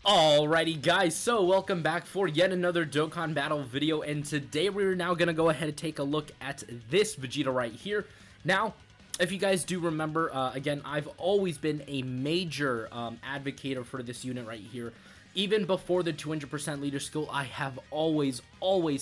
Alrighty guys, so welcome back for yet another Dokkan battle video, and today we're now going to go ahead and take a look at this Vegeta right here. Now, if you guys do remember, again, I've always been a major advocator for this unit right here. Even before the 200% leader skill, I have always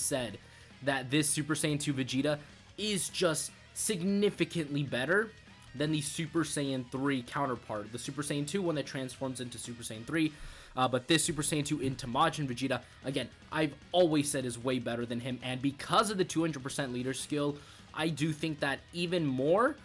said that this Super Saiyan 2 Vegeta is just significantly better than the Super Saiyan 3 counterpart. The Super Saiyan 2 one that transforms into Super Saiyan 3, but this Super Saiyan 2 into Majin Vegeta, again, I've always said is way better than him, and because of the 200% leader skill, I do think that even more,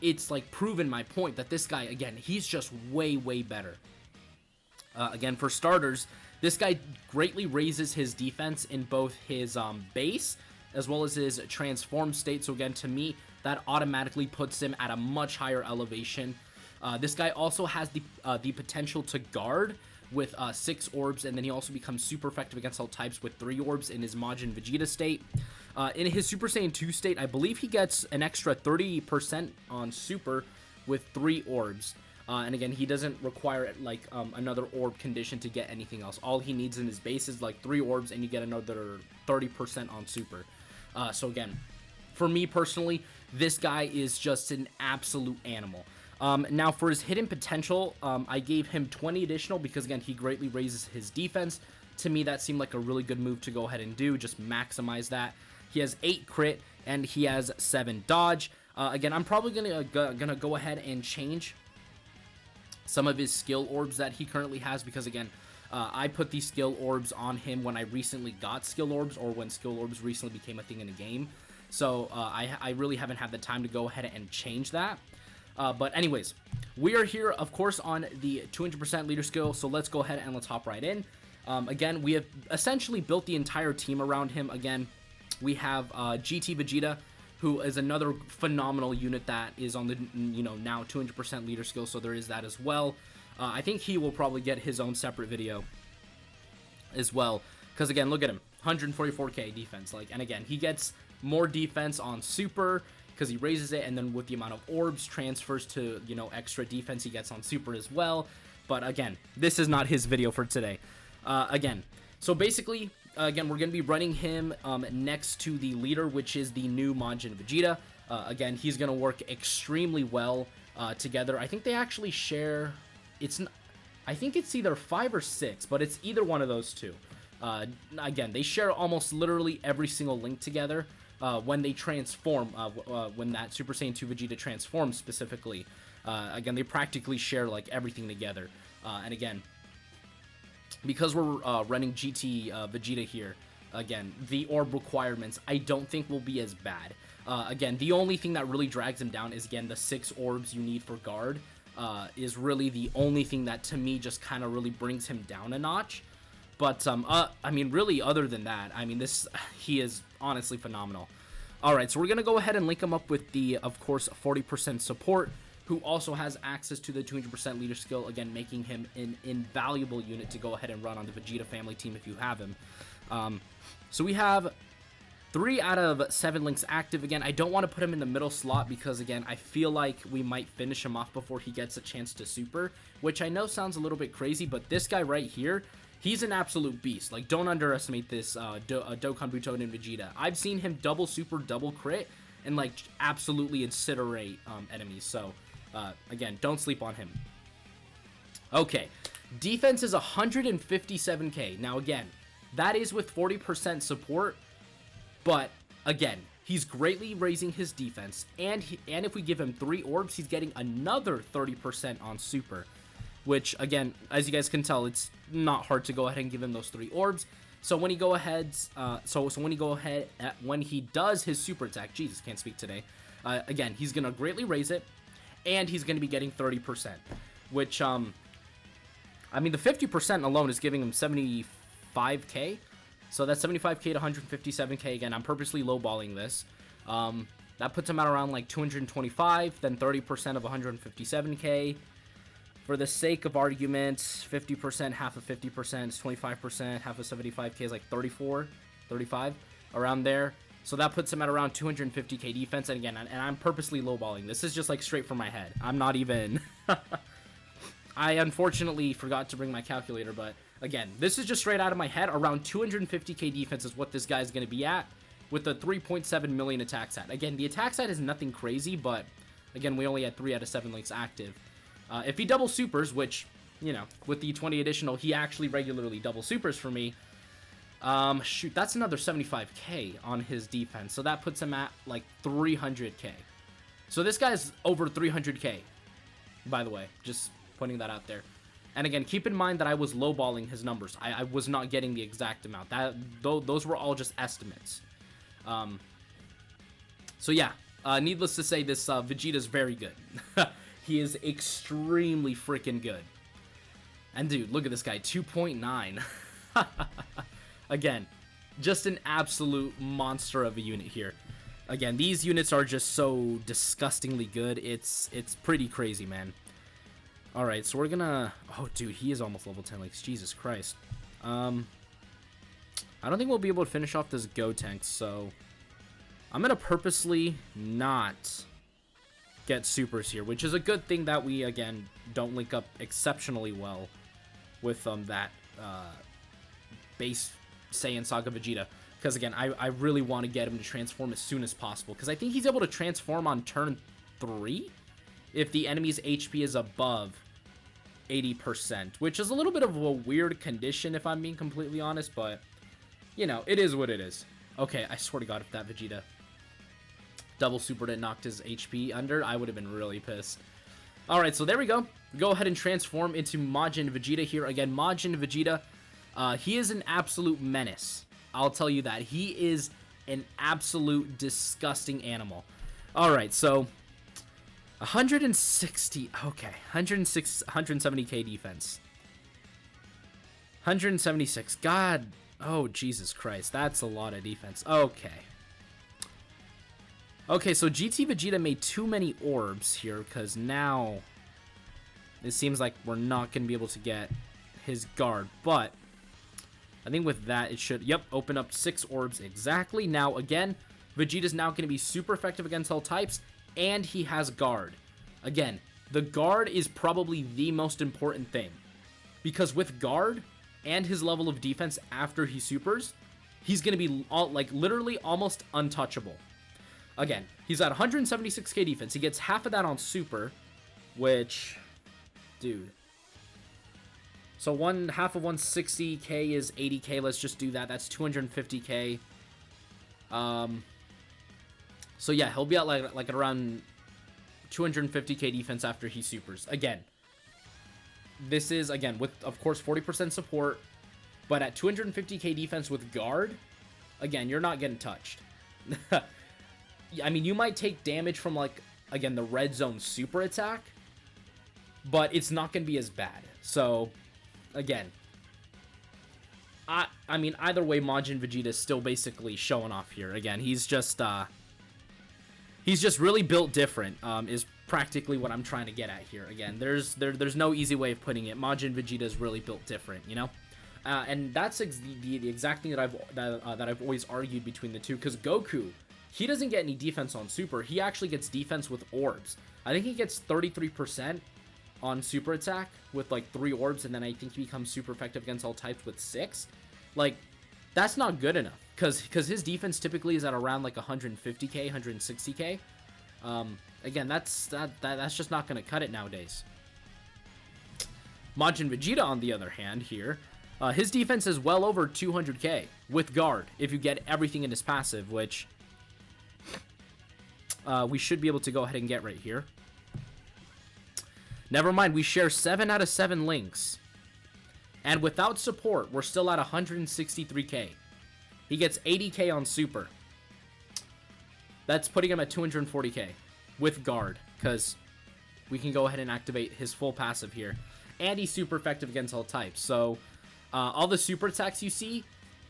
it's like proven my point that this guy, again, he's just way better. Again, for starters, this guy greatly raises his defense in both his base as well as his transformed state. So again, to me, that automatically puts him at a much higher elevation. This guy also has the potential to guard with 6 orbs, and then he also becomes super effective against all types with 3 orbs in his Majin Vegeta state. In his Super Saiyan 2 state, I believe he gets an extra 30% on super with 3 orbs. And again, he doesn't require like another orb condition to get anything else. All he needs in his base is like 3 orbs, and you get another 30% on super. So again, for me personally, this guy is just an absolute animal. Now for his hidden potential, I gave him 20 additional because again, he greatly raises his defense. To me, that seemed like a really good move to go ahead and do, just maximize that. He has 8 crit and he has 7 dodge. Again, I'm probably gonna go ahead and change some of his skill orbs that he currently has, because again, I put these skill orbs on him when I recently got skill orbs, or when skill orbs recently became a thing in the game. So I really haven't had the time to go ahead and change that. But anyways, we are here, of course, on the 200% leader skill, so let's go ahead and let's hop right in. Again, we have essentially built the entire team around him. Again, we have GT Vegeta, who is another phenomenal unit that is on the, now 200% leader skill, so there is that as well. I think he will probably get his own separate video as well, because again, look at him, 144k defense, and again, he gets more defense on super, because he raises it, and then with the amount of orbs transfers to, extra defense he gets on super as well. But again, this is not his video for today. Again, so basically, again, we're going to be running him next to the leader, which is the new Majin Vegeta. Again, he's going to work extremely well together. I think they actually share, I think it's either 5 or 6, but it's either one of those two. Again, they share almost literally every single link together when they transform, when that Super Saiyan 2 Vegeta transforms specifically. Again, they practically share like everything together. And again, because we're running GT Vegeta here, again, the orb requirements I don't think will be as bad. Again, the only thing that really drags him down is, again, the 6 orbs you need for guard is really the only thing that, to me, just kind of really brings him down a notch. But, I mean, really, other than that, I mean, he is honestly phenomenal. Alright, so we're going to go ahead and link him up with the, of course, 40% support, who also has access to the 200% leader skill, again, making him an invaluable unit to go ahead and run on the Vegeta family team if you have him. So we have 3 out of 7 links active. Again, I don't want to put him in the middle slot because, again, I feel like we might finish him off before he gets a chance to super, which I know sounds a little bit crazy, but this guy right here, he's an absolute beast. Like, don't underestimate this Dokkan Butoden Vegeta. I've seen him double super, double crit, and, like, absolutely incinerate enemies. So, again, don't sleep on him. Okay, defense is 157k. Now, again, that is with 40% support, but, again, he's greatly raising his defense, and if we give him 3 orbs, he's getting another 30% on super, which, again, as you guys can tell, it's not hard to go ahead and give him those 3 orbs. So when he go ahead, when he does his super attack, Jesus, can't speak today. Again, he's gonna greatly raise it, and he's gonna be getting 30%, which, I mean, the 50% alone is giving him 75k. So that's 75k to 157k. Again, I'm purposely lowballing this. That puts him at around like 225, then 30% of 157k. For the sake of argument, 50%, half of 50% is 25%, half of 75k is like 34, 35, around there. So that puts him at around 250k defense. And again, I'm purposely lowballing. This is just like straight from my head. I'm not even I unfortunately forgot to bring my calculator, but again, this is just straight out of my head. Around 250k defense is what this guy's going to be at with a 3.7 million attack stat. Again, the attack stat is nothing crazy, but again, we only had 3 out of 7 links active. If he double supers, which, you know, with the 20 additional, he actually regularly double supers for me. Shoot, that's another 75k on his defense. So that puts him at like 300k. So this guy's over 300k, by the way, just putting that out there. And again, keep in mind that I was lowballing his numbers. I was not getting the exact amount. Those were all just estimates. So yeah, needless to say, this Vegeta's very good. He is extremely freaking good. And dude, look at this guy, 2.9. Again, just an absolute monster of a unit here. Again, these units are just so disgustingly good. It's pretty crazy, man. Alright, so we're gonna... Oh, dude, he is almost level 10. Like, Jesus Christ. I don't think we'll be able to finish off this Go tank, so... I'm gonna purposely not get supers here, which is a good thing that we, again, don't link up exceptionally well with that base Saiyan Saga Vegeta. Because, again, I really want to get him to transform as soon as possible. Because I think he's able to transform on turn 3 if the enemy's HP is above 80%. Which is a little bit of a weird condition, if I'm being completely honest. But, you know, it is what it is. Okay, I swear to God, if that Vegeta double supered and knocked his HP under, I would have been really pissed. Alright, so there we go. Go ahead and transform into Majin Vegeta here. Again, Majin Vegeta, he is an absolute menace. I'll tell you that. He is an absolute disgusting animal. Alright, so 160, okay, 170k defense. 176, God, oh Jesus Christ, that's a lot of defense. Okay, so GT Vegeta made too many orbs here, because now it seems like we're not going to be able to get his guard, but I think with that, it should, yep, open up 6 orbs exactly. Now, again, Vegeta's now going to be super effective against all types, and he has guard. Again, the guard is probably the most important thing, because with guard and his level of defense after he supers, he's going to be, like, literally almost untouchable. Again, he's at 176k defense. He gets half of that on super, which, dude. So half of 160k is 80k. Let's just do that. That's 250k. So yeah, he'll be at like around 250k defense after he supers. Again, this is, again, with, of course, 40% support, but at 250k defense with guard, again, you're not getting touched. I mean, you might take damage from, like, again, the red zone super attack, but it's not going to be as bad. So, again, I mean, either way, Majin Vegeta is still basically showing off here. Again, he's just really built different, is practically what I'm trying to get at here. Again, there's no easy way of putting it. Majin Vegeta is really built different, you know? And that's the exact thing that I've always argued between the two, because Goku, he doesn't get any defense on super. He actually gets defense with orbs. I think he gets 33% on super attack with like 3 orbs, and then I think he becomes super effective against all types with 6. Like, that's not good enough, because his defense typically is at around like 150k, 160k. Again, that's just not going to cut it nowadays. Majin Vegeta, on the other hand, here, his defense is well over 200k with guard if you get everything in his passive, which we should be able to go ahead and get right here. Never mind, we share 7 out of 7 links. And without support, we're still at 163k. He gets 80k on super. That's putting him at 240k with guard, because we can go ahead and activate his full passive here. And he's super effective against all types. So all the super attacks you see,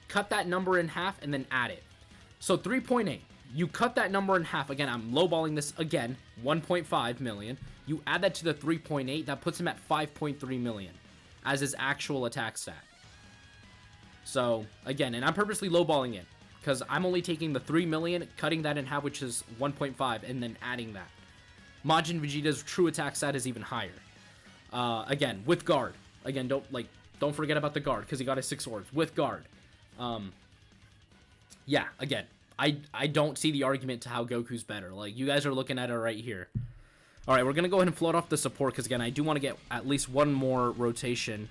cut that number in half and then add it. So 3.8. You cut that number in half. Again, I'm lowballing this again. 1.5 million. You add that to the 3.8. That puts him at 5.3 million as his actual attack stat. So, again, and I'm purposely lowballing it, because I'm only taking the 3 million, cutting that in half, which is 1.5, and then adding that. Majin Vegeta's true attack stat is even higher. Again, with guard. Again, don't forget about the guard, because he got his 6 orbs with guard. Yeah, again, I don't see the argument to how Goku's better. Like, you guys are looking at it right here. Alright, we're going to go ahead and float off the support, because, again, I do want to get at least one more rotation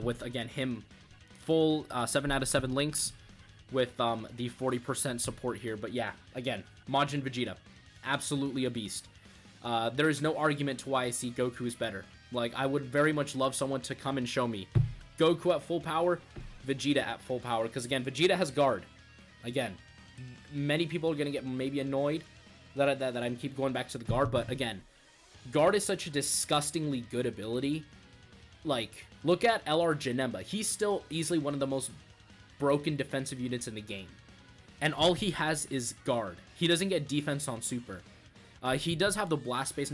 with, again, him full 7 out of 7 links with the 40% support here. But, yeah, again, Majin Vegeta, absolutely a beast. There is no argument to why I see Goku is better. Like, I would very much love someone to come and show me Goku at full power, Vegeta at full power, because, again, Vegeta has guard. Again, many people are going to get maybe annoyed that I keep going back to the guard, but, again, guard is such a disgustingly good ability. Like, look at LR Janemba. He's still easily one of the most broken defensive units in the game. And all he has is guard. He doesn't get defense on super. He does have the blast space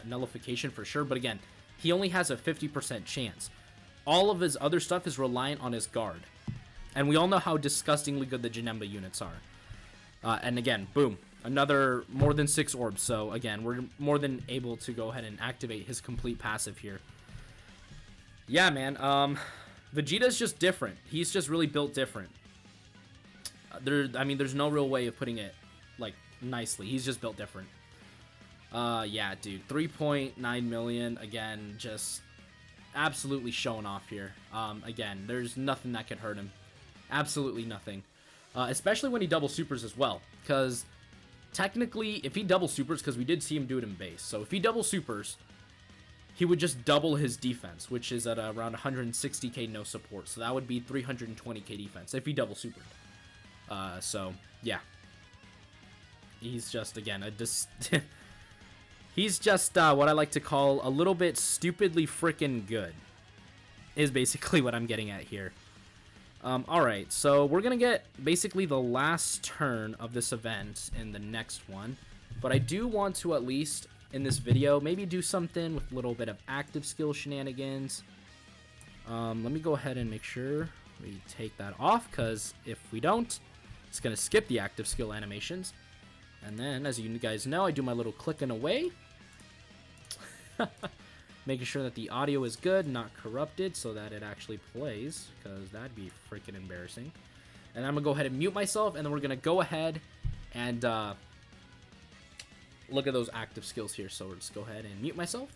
nullification for sure, but again, he only has a 50% chance. All of his other stuff is reliant on his guard. And we all know how disgustingly good the Janemba units are. And again, boom. Another more than 6 orbs. So again, we're more than able to go ahead and activate his complete passive here. Yeah, man. Vegeta's just different. He's just really built different. I mean, there's no real way of putting it, like, nicely. He's just built different. Yeah, dude. 3.9 million. Again, just absolutely showing off here. Again, there's nothing that could hurt him. Absolutely nothing. Especially when he double supers as well. Because technically, if he double supers, because we did see him do it in base. So if he double supers, he would just double his defense, which is at around 160k no support. So that would be 320k defense if he double supered. So, yeah. He's just, again, he's just what I like to call a little bit stupidly freaking good. Is basically what I'm getting at here. Alright, so we're going to get basically the last turn of this event in the next one. But I do want to at least, in this video, maybe do something with a little bit of active skill shenanigans. Let me go ahead and make sure we take that off, because if we don't, it's going to skip the active skill animations. And then, as you guys know, I do my little clicking away. Making sure that the audio is good, not corrupted, so that it actually plays, because that'd be freaking embarrassing. And I'm going to go ahead and mute myself, and then we're going to go ahead and look at those active skills here. So we'll just go ahead and mute myself.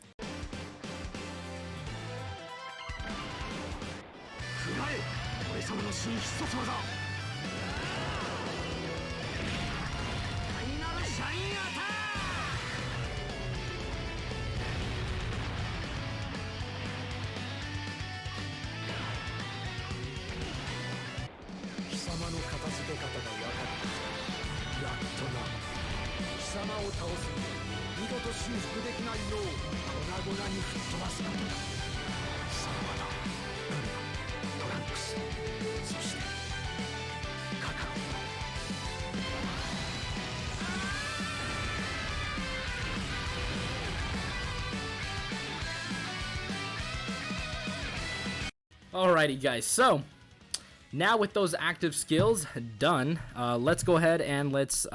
Alrighty, guys, so now with those active skills done, let's go ahead and let's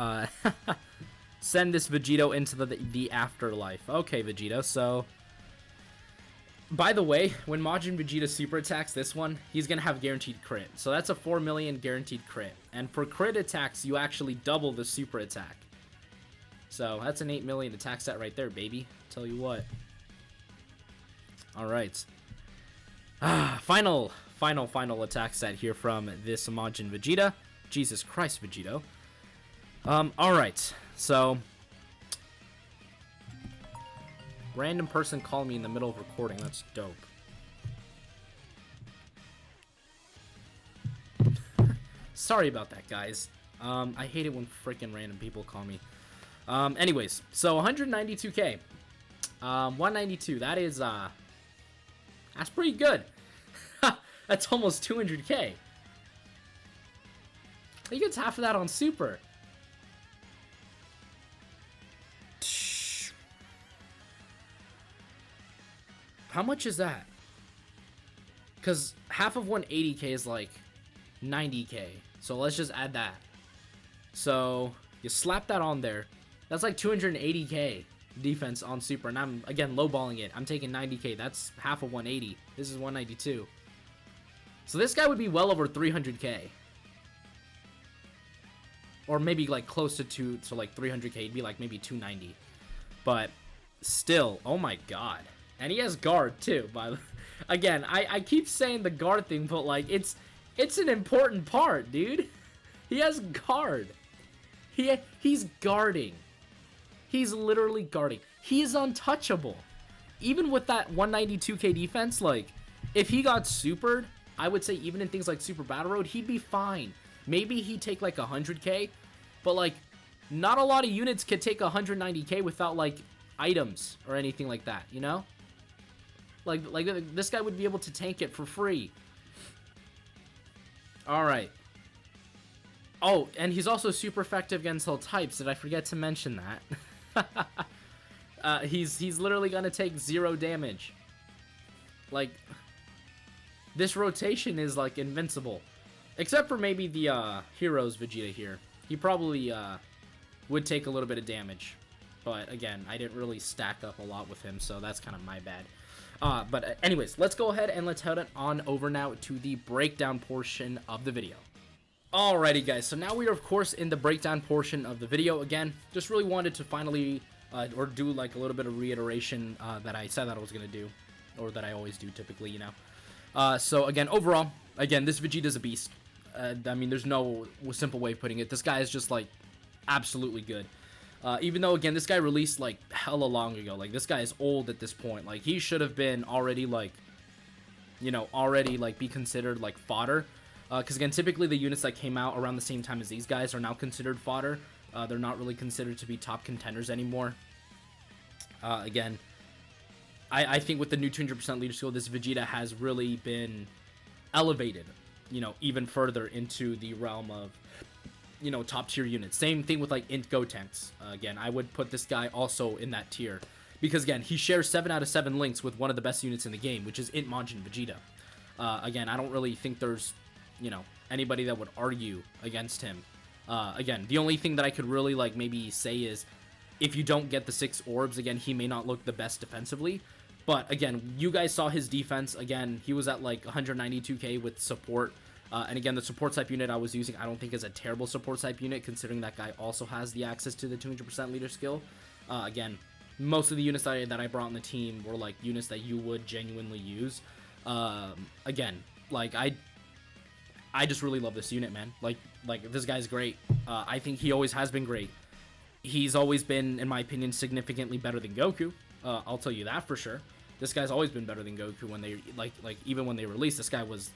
send this Vegeta into the afterlife. Okay, Vegeta, so by the way, when Majin Vegeta super attacks this one, he's gonna have guaranteed crit. So that's a 4 million guaranteed crit. And for crit attacks, you actually double the super attack. So that's an 8 million attack set right there, baby. Tell you what. Alright. Final attack set here from this Majin Vegeta. Jesus Christ, Vegito. Alright, so random person calling me in the middle of recording. That's dope. Sorry about that, guys. I hate it when freaking random people call me. Anyways, so 192k. 192, that is, that's pretty good. That's almost 200k. He gets half of that on super. How much is that? Because half of 180k is like 90k. So let's just add that. So you slap that on there. That's like 280k. defense on Super, and I'm, again, lowballing it. I'm taking 90k. That's half of 180. This is 192. So this guy would be well over 300k. Or maybe, like, close to like 300k. He'd be, like, maybe 290. But still, oh my god. And he has guard, too, by the again, I keep saying the guard thing, but, like, it's an important part, dude. He has guard. He's guarding. He's literally guarding. He is untouchable. Even with that 192k defense, like, if he got supered, I would say even in things like Super Battle Road, he'd be fine. Maybe he'd take, like, 100k, but, like, not a lot of units could take 190k without, like, items or anything like that, you know? Like this guy would be able to tank it for free. Alright. Oh, and he's also super effective against all types. Did I forget to mention that? He's literally gonna take 0 damage. Like, this rotation is, like, invincible. Except for maybe the Heroes Vegeta here. He probably would take a little bit of damage. But, again, I didn't really stack up a lot with him, so that's kind of my bad. But anyways, let's go ahead and let's head on over now to the breakdown portion of the video. Alrighty, guys, so now we are, of course, in the breakdown portion of the video. Again, just really wanted to finally, or do, like, a little bit of reiteration that I said that I was going to do, or that I always do typically, you know. So, again, overall, again, this Vegeta's a beast. I mean, there's no simple way of putting it. This guy is just, like, absolutely good. Even though, again, this guy released, like, hella long ago. Like, this guy is old at this point. Like, he should have been already, like, you know, already, like, be considered, like, fodder. Because, again, typically the units that came out around the same time as these guys are now considered fodder. They're not really considered to be top contenders anymore. Again, I think with the new 200% leader skill, this Vegeta has really been elevated, you know, even further into the realm of, you know, top tier units. Same thing with, like, Int Gotenks. Again, I would put this guy also in that tier. Because, again, he shares 7 out of 7 links with one of the best units in the game, which is Int Majin Vegeta. Again, I don't really think there's, you know, anybody that would argue against him. Again, the only thing that I could really, like, maybe say is, if you don't get the 6 orbs, again, he may not look the best defensively. But, again, you guys saw his defense. Again, he was at, like, 192k with support. And again, the support type unit I was using, I don't think is a terrible support type unit, considering that guy also has the access to the 200% leader skill. Again, most of the units that I brought on the team were, like, units that you would genuinely use. Again, like, I just really love this unit, man. Like this guy's great. I think he always has been great. He's always been, in my opinion, significantly better than Goku. I'll tell you that for sure. This guy's always been better than Goku when they, like even when they released, this guy was,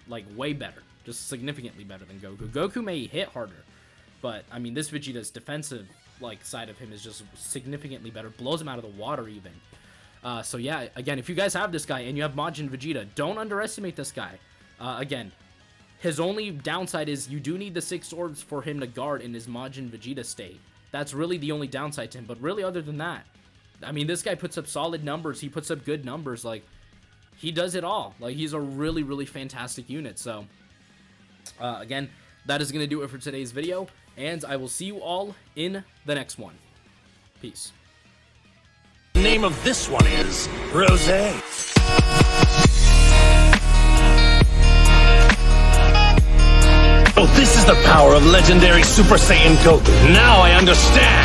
like, way better. Just significantly better than Goku. Goku may hit harder, but, I mean, this Vegeta's defensive, like, side of him is just significantly better. Blows him out of the water, even. So, yeah, again, if you guys have this guy and you have Majin Vegeta, don't underestimate this guy. Again, his only downside is you do need the 6 orbs for him to guard in his Majin Vegeta state. That's really the only downside to him, but really, other than that, I mean, this guy puts up solid numbers. He puts up good numbers. Like, he does it all. Like, he's a really, really fantastic unit. So, again, that is going to do it for today's video. And I will see you all in the next one. Peace. The name of this one is Rosé. Oh, this is the power of legendary Super Saiyan Goku. Now I understand.